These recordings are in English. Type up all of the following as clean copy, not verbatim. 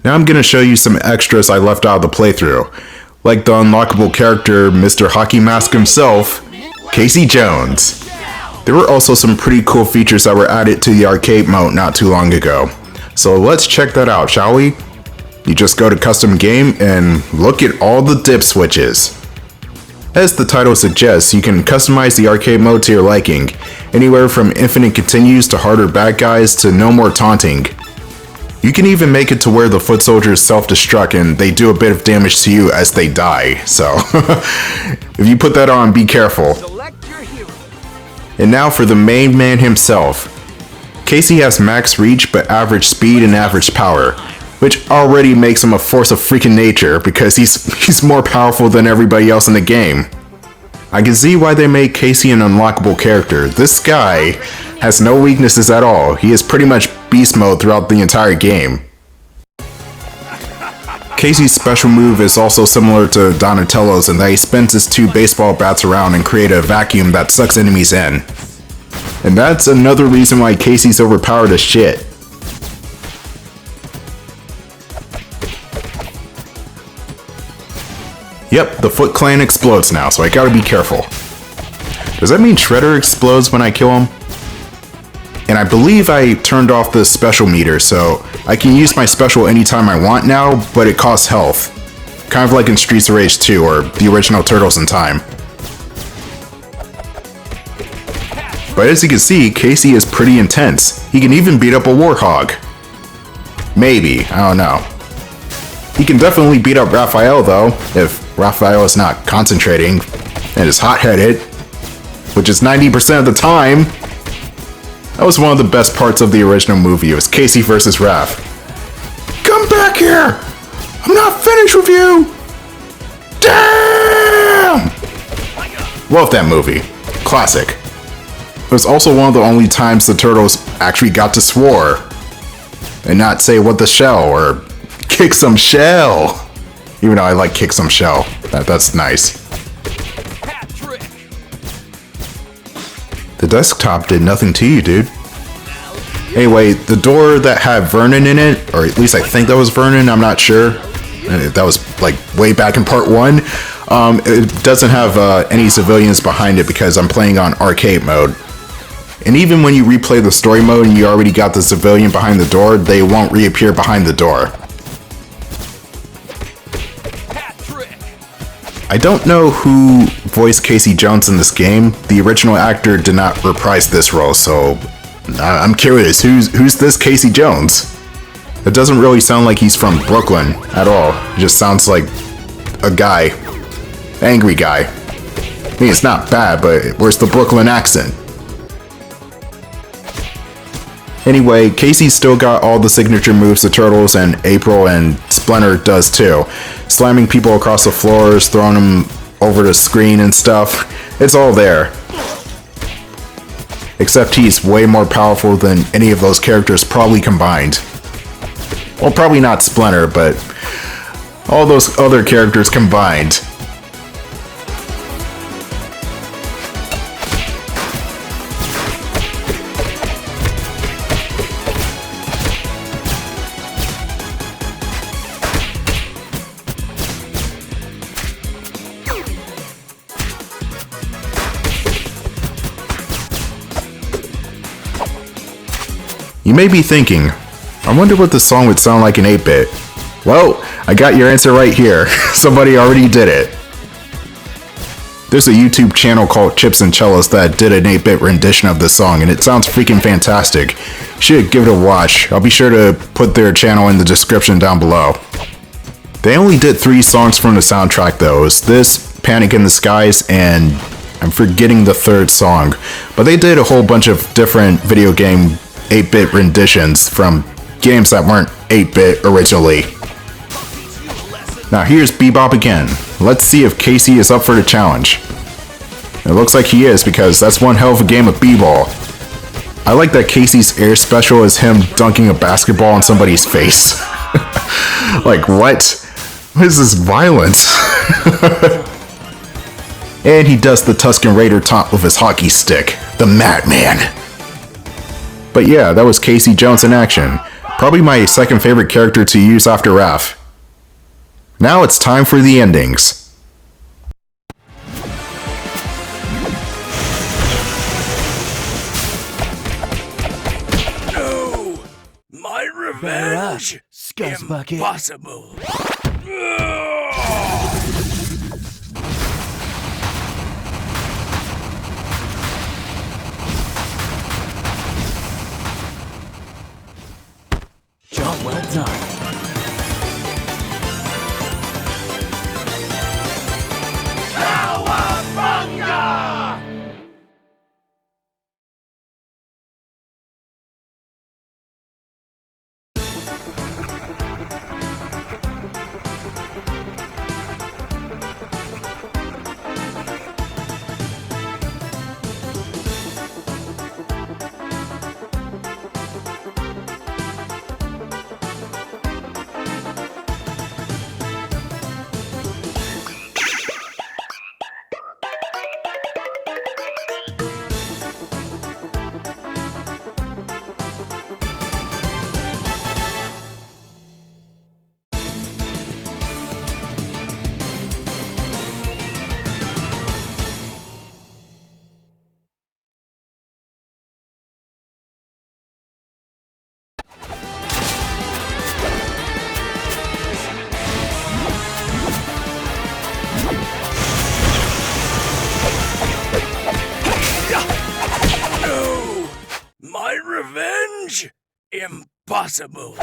Now I'm gonna show you some extras I left out of the playthrough, like the unlockable character Mr. Hockey Mask himself, Casey Jones. There were also some pretty cool features that were added to the arcade mode not too long ago. So let's check that out, shall we? You just go to custom game and look at all the dip switches. As the title suggests, you can customize the arcade mode to your liking, anywhere from infinite continues to harder bad guys to no more taunting. You can even make it to where the foot soldiers self-destruct and they do a bit of damage to you as they die, so if you put that on, be careful. And now for the main man himself. Casey has max reach but average speed and average power, which already makes him a force of freaking nature because he's more powerful than everybody else in the game. I can see why they made Casey an unlockable character. This guy has no weaknesses at all. He is pretty much beast mode throughout the entire game. Casey's special move is also similar to Donatello's in that he spins his two baseball bats around and creates a vacuum that sucks enemies in. And that's another reason why Casey's overpowered as shit. Yep, the Foot Clan explodes now, so I gotta be careful. Does that mean Shredder explodes when I kill him? And I believe I turned off the special meter, so I can use my special anytime I want now, but it costs health. Kind of like in Streets of Rage 2 or the original Turtles in Time. But as you can see, Casey is pretty intense. He can even beat up a Warthog. Maybe, I don't know. He can definitely beat up Raphael though, if Raphael is not concentrating and is hot-headed, which is 90% of the time. That was one of the best parts of the original movie. It was Casey versus Raph. Come back here! I'm not finished with you! Damn! Love that movie. Classic. It was also one of the only times the Turtles actually got to swear and not say what the shell or kick some shell. Even though I like kick some shell. That's nice. The desktop did nothing to you, dude. Anyway, the door that had Vernon in it, or at least I think that was Vernon, I'm not sure. That was like way back in part 1. It doesn't have any civilians behind it because I'm playing on arcade mode. And even when you replay the story mode and you already got the civilian behind the door, they won't reappear behind the door. I don't know who voiced Casey Jones in this game. The original actor did not reprise this role, so I'm curious, who's this Casey Jones? It doesn't really sound like he's from Brooklyn at all. It just sounds like a guy. Angry guy. I mean, it's not bad, but where's the Brooklyn accent? Anyway, Casey's still got all the signature moves the Turtles and April and Splinter does too. Slamming people across the floors, throwing them over the screen and stuff. It's all there. Except he's way more powerful than any of those characters probably combined. Well, probably not Splinter, but all those other characters combined. You may be thinking, I wonder what the song would sound like in 8-bit. Well, I got your answer right here. Somebody already did it. There's a YouTube channel called Chips and Cellos that did an 8-bit rendition of this song, and it sounds freaking fantastic. You should give it a watch. I'll be sure to put their channel in the description down below. They only did 3 songs from the soundtrack though. It was this, Panic in the Skies, and I'm forgetting the 3rd song. But they did a whole bunch of different video game 8-bit renditions from games that weren't 8-bit originally. Now here's Bebop again. Let's see if Casey is up for the challenge. It looks like he is because that's one hell of a game of b-ball. I like that Casey's air special is him dunking a basketball on somebody's face. Like what? What is this violence? And he does the Tusken Raider taunt with his hockey stick. The Madman. But yeah, that was Casey Jones in action. Probably my second favorite character to use after Raph. Now it's time for the endings. No! My revenge! Scuzzbucket. Impossible! Job well done. No! My revenge? Impossible!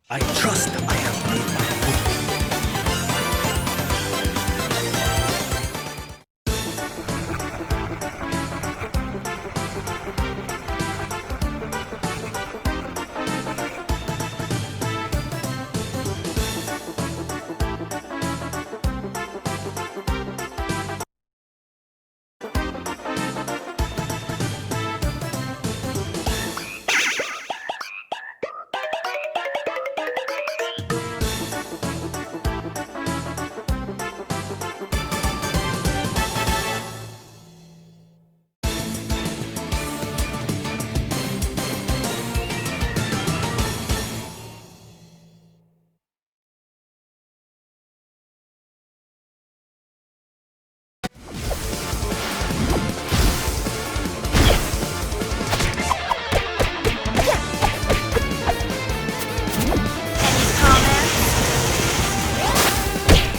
I trust I have made my point.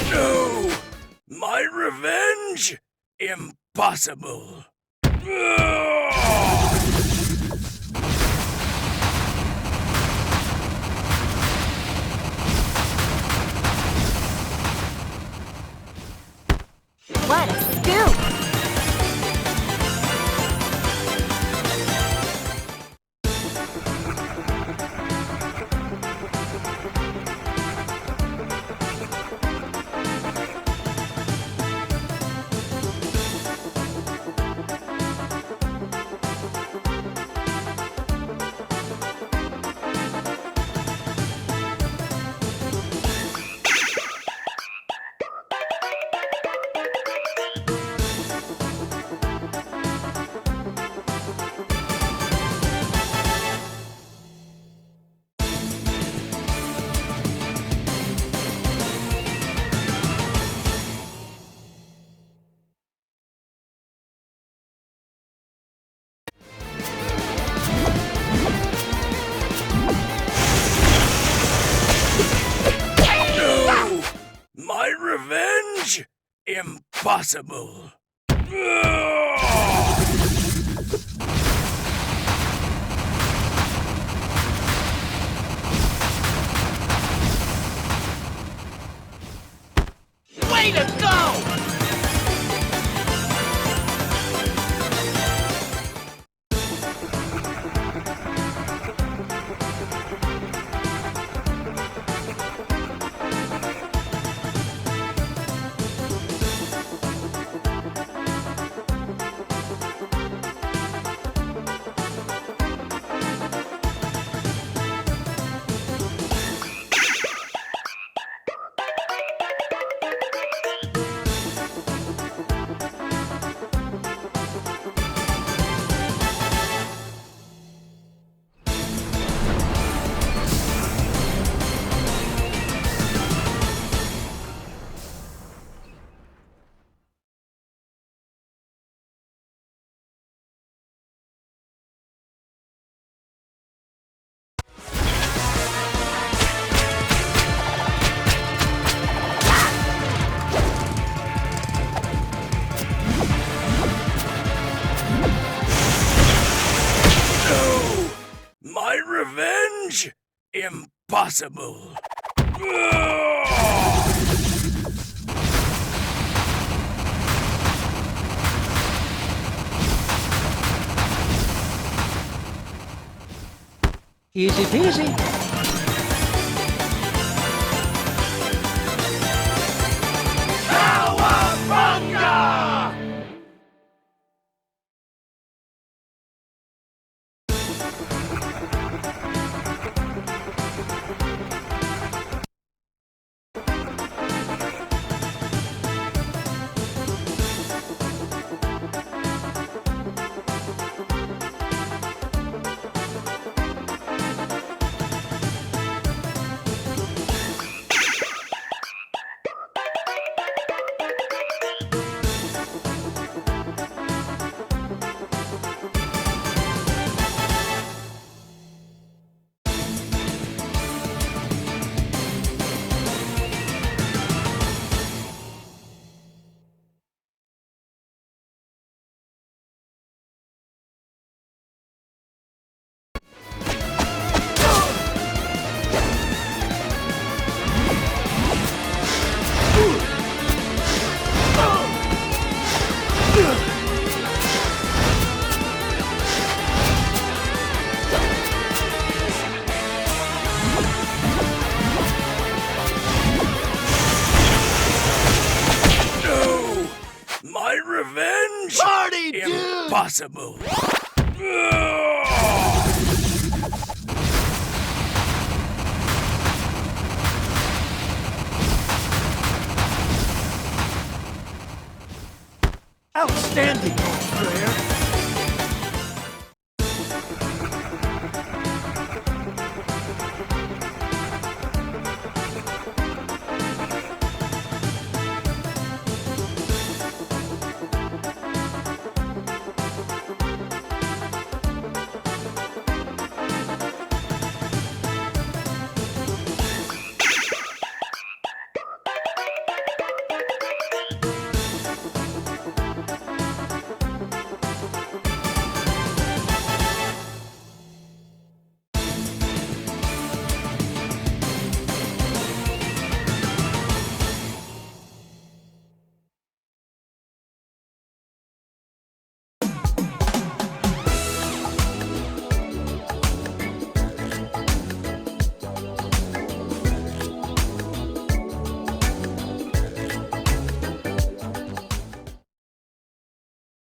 No! My revenge? Impossible! What a scoop! No! My revenge? Impossible! Way to go! Impossible. Easy peasy. No! My revenge? Party, dude! Impossible. Outstanding, old player.